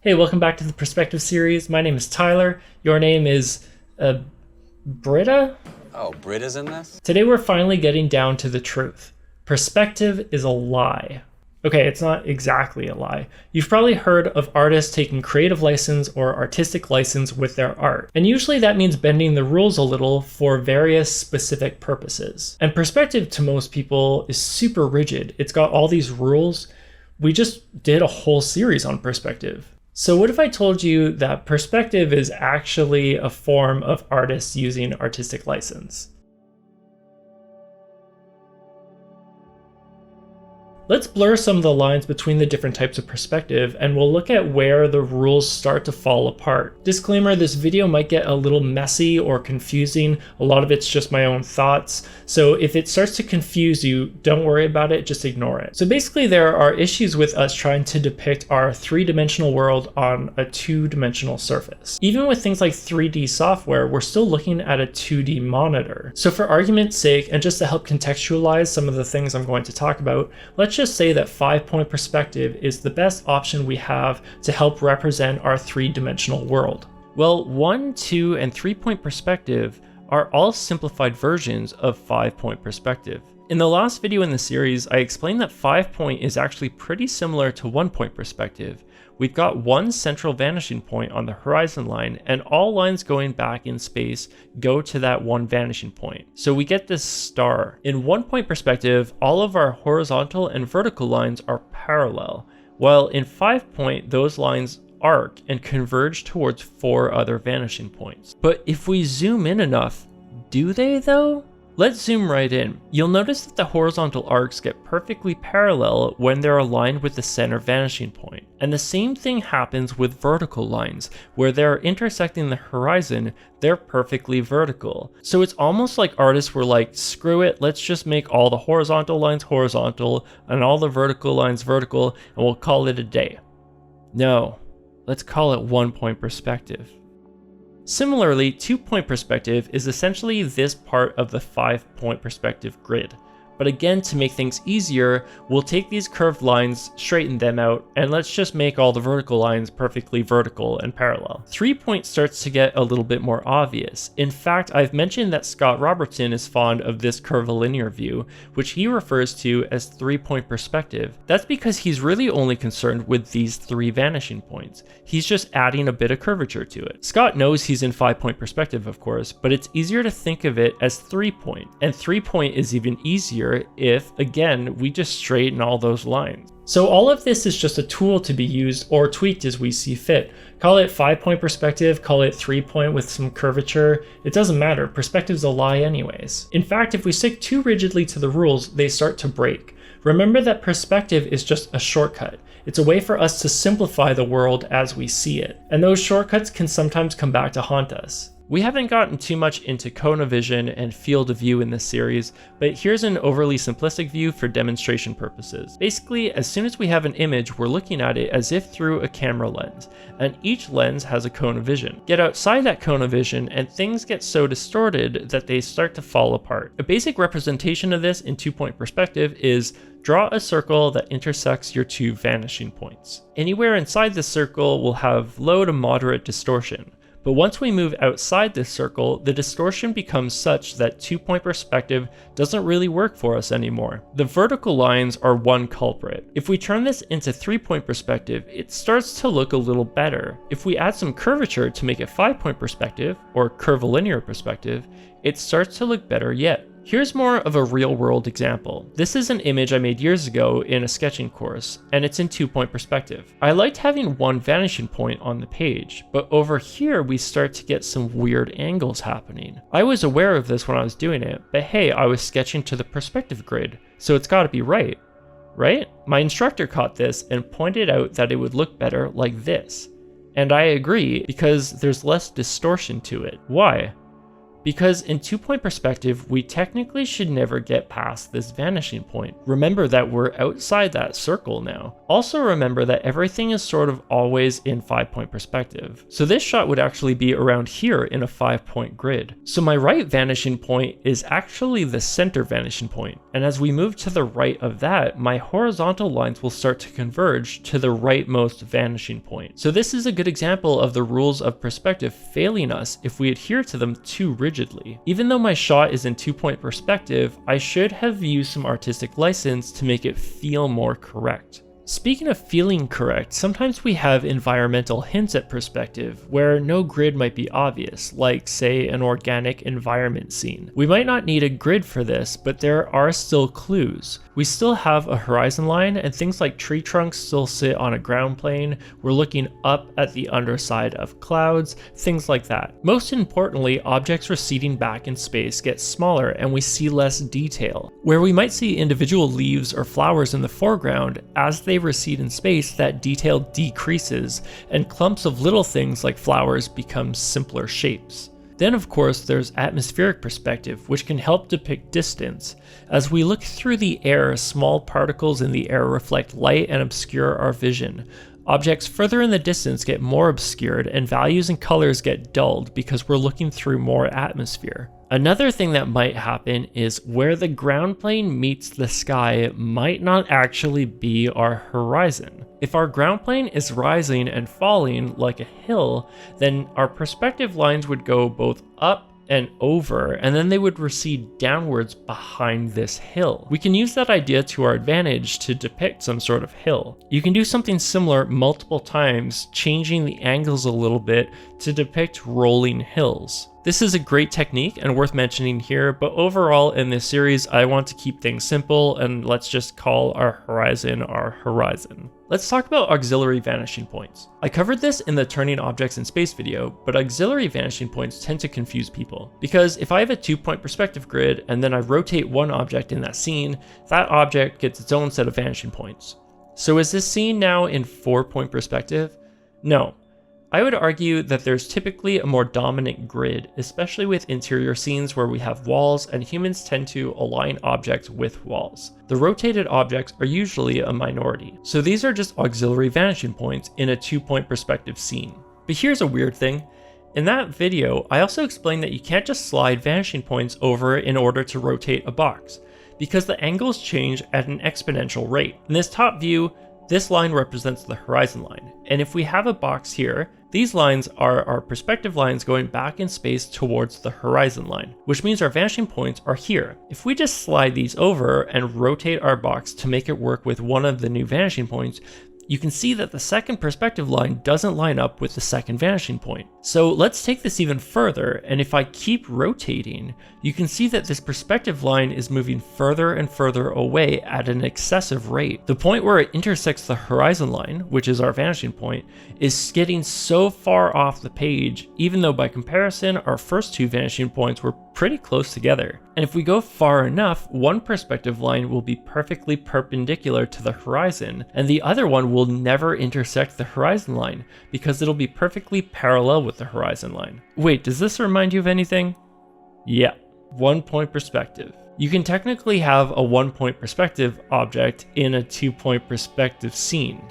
Hey, welcome back to the Perspective series. My name is Tyler. Your name is Britta? Oh, Britta's in this? Today we're finally getting down to the truth. Perspective is a lie. Okay, it's not exactly a lie. You've probably heard of artists taking creative license or artistic license with their art. And usually that means bending the rules a little for various specific purposes. And perspective to most people is super rigid. It's got all these rules. We just did a whole series on perspective. So what if I told you that perspective is actually a form of artists using artistic license? Let's blur some of the lines between the different types of perspective, and we'll look at where the rules start to fall apart. Disclaimer, this video might get a little messy or confusing. A lot of it's just my own thoughts. So if it starts to confuse you, don't worry about it, just ignore it. So basically there are issues with us trying to depict our three-dimensional world on a two-dimensional surface. Even with things like 3D software, we're still looking at a 2D monitor. So for argument's sake, and just to help contextualize some of the things I'm going to talk about, let's just say that 5-point perspective is the best option we have to help represent our three-dimensional world. Well, 1, 2, and 3-point perspective are all simplified versions of 5-point perspective. In the last video in the series, I explained that 5-point is actually pretty similar to 1-point perspective. We've got one central vanishing point on the horizon line, and all lines going back in space go to that one vanishing point. So we get this star. In 1-point perspective, all of our horizontal and vertical lines are parallel, while in 5-point, those lines arc and converge towards 4 other vanishing points. But if we zoom in enough, do they though? Let's zoom right in. You'll notice that the horizontal arcs get perfectly parallel when they're aligned with the center vanishing point. And the same thing happens with vertical lines. Where they're intersecting the horizon, they're perfectly vertical. So it's almost like artists were like, screw it, let's just make all the horizontal lines horizontal and all the vertical lines vertical, and we'll call it a day. No, let's call it 1-point perspective. Similarly, 2-point perspective is essentially this part of the 5-point perspective grid. But again, to make things easier, we'll take these curved lines, straighten them out, and let's just make all the vertical lines perfectly vertical and parallel. 3-point starts to get a little bit more obvious. In fact, I've mentioned that Scott Robertson is fond of this curvilinear view, which he refers to as 3-point perspective. That's because he's really only concerned with these 3 vanishing points. He's just adding a bit of curvature to it. Scott knows he's in 5-point perspective, of course, but it's easier to think of it as 3-point, and 3-point is even easier if, again, we just straighten all those lines. So all of this is just a tool to be used or tweaked as we see fit. Call it 5-point perspective, call it 3-point with some curvature, it doesn't matter, perspective's a lie anyways. In fact, if we stick too rigidly to the rules, they start to break. Remember that perspective is just a shortcut. It's a way for us to simplify the world as we see it. And those shortcuts can sometimes come back to haunt us. We haven't gotten too much into cone of vision and field of view in this series, but here's an overly simplistic view for demonstration purposes. Basically, as soon as we have an image, we're looking at it as if through a camera lens, and each lens has a cone of vision. Get outside that cone of vision, and things get so distorted that they start to fall apart. A basic representation of this in 2-point perspective is draw a circle that intersects your 2 vanishing points. Anywhere inside the circle will have low to moderate distortion. But once we move outside this circle, the distortion becomes such that 2-point perspective doesn't really work for us anymore. The vertical lines are one culprit. If we turn this into 3-point perspective, it starts to look a little better. If we add some curvature to make it 5-point perspective, or curvilinear perspective, it starts to look better yet. Here's more of a real-world example. This is an image I made years ago in a sketching course, and it's in 2-point perspective. I liked having one vanishing point on the page, but over here we start to get some weird angles happening. I was aware of this when I was doing it, but hey, I was sketching to the perspective grid, so it's gotta be right? My instructor caught this and pointed out that it would look better like this. And I agree, because there's less distortion to it. Why? Because in 2-point perspective, we technically should never get past this vanishing point. Remember that we're outside that circle now. Also remember that everything is sort of always in 5-point perspective. So this shot would actually be around here in a 5-point grid. So my right vanishing point is actually the center vanishing point. And as we move to the right of that, my horizontal lines will start to converge to the rightmost vanishing point. So this is a good example of the rules of perspective failing us if we adhere to them too rigidly. Even though my shot is in 2-point perspective, I should have used some artistic license to make it feel more correct. Speaking of feeling correct, sometimes we have environmental hints at perspective where no grid might be obvious, like say an organic environment scene. We might not need a grid for this, but there are still clues. We still have a horizon line and things like tree trunks still sit on a ground plane. We're looking up at the underside of clouds, things like that. Most importantly, objects receding back in space get smaller and we see less detail. Where we might see individual leaves or flowers in the foreground, as they recede in space, that detail decreases and clumps of little things like flowers become simpler shapes. Then of course there's atmospheric perspective, which can help depict distance. As we look through the air, small particles in the air reflect light and obscure our vision. Objects further in the distance get more obscured and values and colors get dulled because we're looking through more atmosphere. Another thing that might happen is where the ground plane meets the sky might not actually be our horizon. If our ground plane is rising and falling like a hill, then our perspective lines would go both up and over, and then they would recede downwards behind this hill. We can use that idea to our advantage to depict some sort of hill. You can do something similar multiple times, changing the angles a little bit to depict rolling hills. This is a great technique and worth mentioning here, but overall in this series I want to keep things simple and let's just call our horizon our horizon. Let's talk about auxiliary vanishing points. I covered this in the turning objects in space video, but auxiliary vanishing points tend to confuse people. Because if I have a 2-point perspective grid and then I rotate one object in that scene, that object gets its own set of vanishing points. So is this scene now in 4-point perspective? No. I would argue that there's typically a more dominant grid, especially with interior scenes where we have walls and humans tend to align objects with walls. The rotated objects are usually a minority, so these are just auxiliary vanishing points in a 2-point perspective scene. But here's a weird thing. In that video, I also explained that you can't just slide vanishing points over in order to rotate a box, because the angles change at an exponential rate. In this top view, this line represents the horizon line, and if we have a box here, these lines are our perspective lines going back in space towards the horizon line, which means our vanishing points are here. If we just slide these over and rotate our box to make it work with one of the new vanishing points, you can see that the second perspective line doesn't line up with the second vanishing point. So let's take this even further, and if I keep rotating, you can see that this perspective line is moving further and further away at an excessive rate. The point where it intersects the horizon line, which is our vanishing point, is getting so far off the page, even though by comparison, our first two vanishing points were pretty close together. And if we go far enough, one perspective line will be perfectly perpendicular to the horizon, and the other one will never intersect the horizon line, because it'll be perfectly parallel with the horizon line. Wait, does this remind you of anything? Yeah, 1-point perspective. You can technically have a 1-point perspective object in a 2-point perspective scene.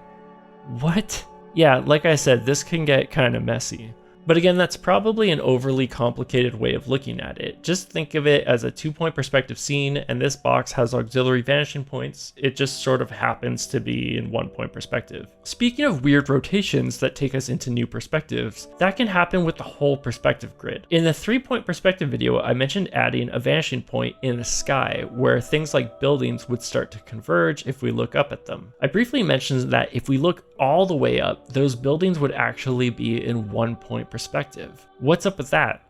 What? Yeah, like I said, this can get kind of messy. But again, that's probably an overly complicated way of looking at it. Just think of it as a 2-point perspective scene, and this box has auxiliary vanishing points. It just sort of happens to be in 1-point perspective. Speaking of weird rotations that take us into new perspectives, that can happen with the whole perspective grid. In the 3-point perspective video, I mentioned adding a vanishing point in the sky, where things like buildings would start to converge if we look up at them. I briefly mentioned that if we look all the way up, those buildings would actually be in 1-point perspective. What's up with that?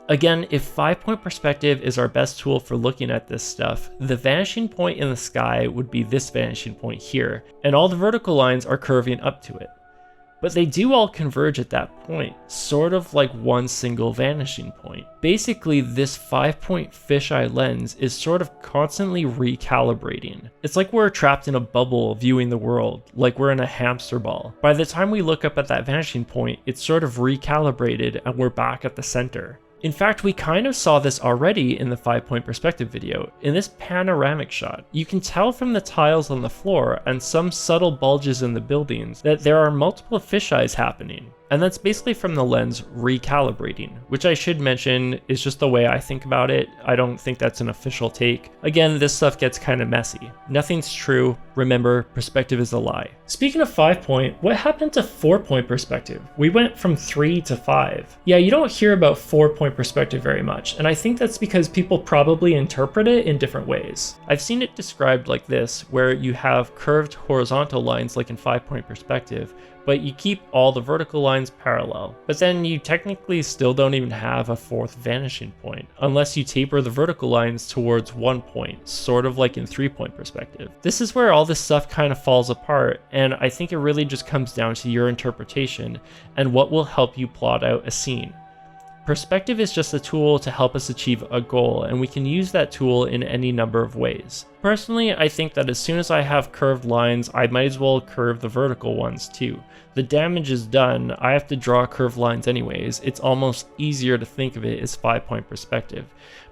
Again, if 5-point perspective is our best tool for looking at this stuff, the vanishing point in the sky would be this vanishing point here, and all the vertical lines are curving up to it. But they do all converge at that point, sort of like one single vanishing point. Basically, this 5-point fisheye lens is sort of constantly recalibrating. It's like we're trapped in a bubble viewing the world, like we're in a hamster ball. By the time we look up at that vanishing point, it's sort of recalibrated and we're back at the center. In fact, we kind of saw this already in the 5-point perspective video. In this panoramic shot, you can tell from the tiles on the floor and some subtle bulges in the buildings that there are multiple fisheyes happening. And that's basically from the lens recalibrating, which I should mention is just the way I think about it. I don't think that's an official take. Again, this stuff gets kind of messy. Nothing's true. Remember, perspective is a lie. Speaking of 5-point, what happened to 4-point perspective? We went from 3 to 5. Yeah, you don't hear about 4-point perspective very much, and I think that's because people probably interpret it in different ways. I've seen it described like this, where you have curved horizontal lines like in 5-point perspective, but you keep all the vertical lines parallel. But then you technically still don't even have a 4th vanishing point, unless you taper the vertical lines towards 1 point, sort of like in 3-point perspective. This is where all this stuff kind of falls apart, and I think it really just comes down to your interpretation and what will help you plot out a scene. Perspective is just a tool to help us achieve a goal, and we can use that tool in any number of ways. Personally, I think that as soon as I have curved lines, I might as well curve the vertical ones too. The damage is done, I have to draw curved lines anyways. It's almost easier to think of it as 5-point perspective.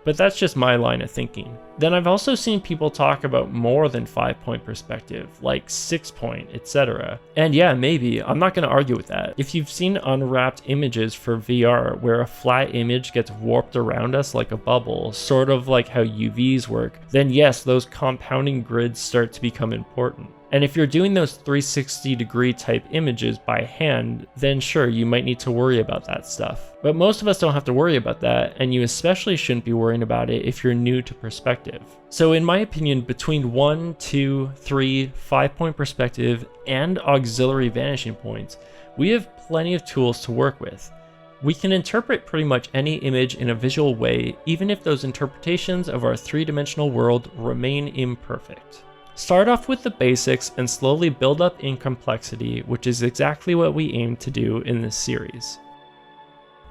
But that's just my line of thinking. Then I've also seen people talk about more than 5-point perspective, like 6-point, etc. And yeah, maybe, I'm not going to argue with that. If you've seen unwrapped images for VR where a flat image gets warped around us like a bubble, sort of like how UVs work, then yes, those compounding grids start to become important. And if you're doing those 360-degree type images by hand, then sure, you might need to worry about that stuff. But most of us don't have to worry about that, and you especially shouldn't be worrying about it if you're new to perspective. So in my opinion, between 1, 2, 3, 5-point perspective, and auxiliary vanishing points, we have plenty of tools to work with. We can interpret pretty much any image in a visual way, even if those interpretations of our 3-dimensional world remain imperfect. Start off with the basics and slowly build up in complexity, which is exactly what we aim to do in this series.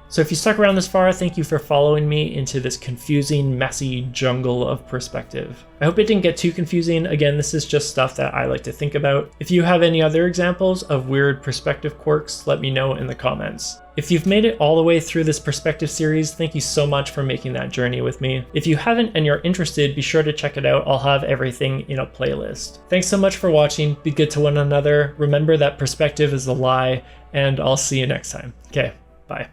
So if you stuck around this far, thank you for following me into this confusing, messy jungle of perspective. I hope it didn't get too confusing. Again, this is just stuff that I like to think about. If you have any other examples of weird perspective quirks, let me know in the comments. If you've made it all the way through this perspective series, thank you so much for making that journey with me. If you haven't and you're interested, be sure to check it out. I'll have everything in a playlist. Thanks so much for watching. Be good to one another. Remember that perspective is a lie, and I'll see you next time. Okay, bye.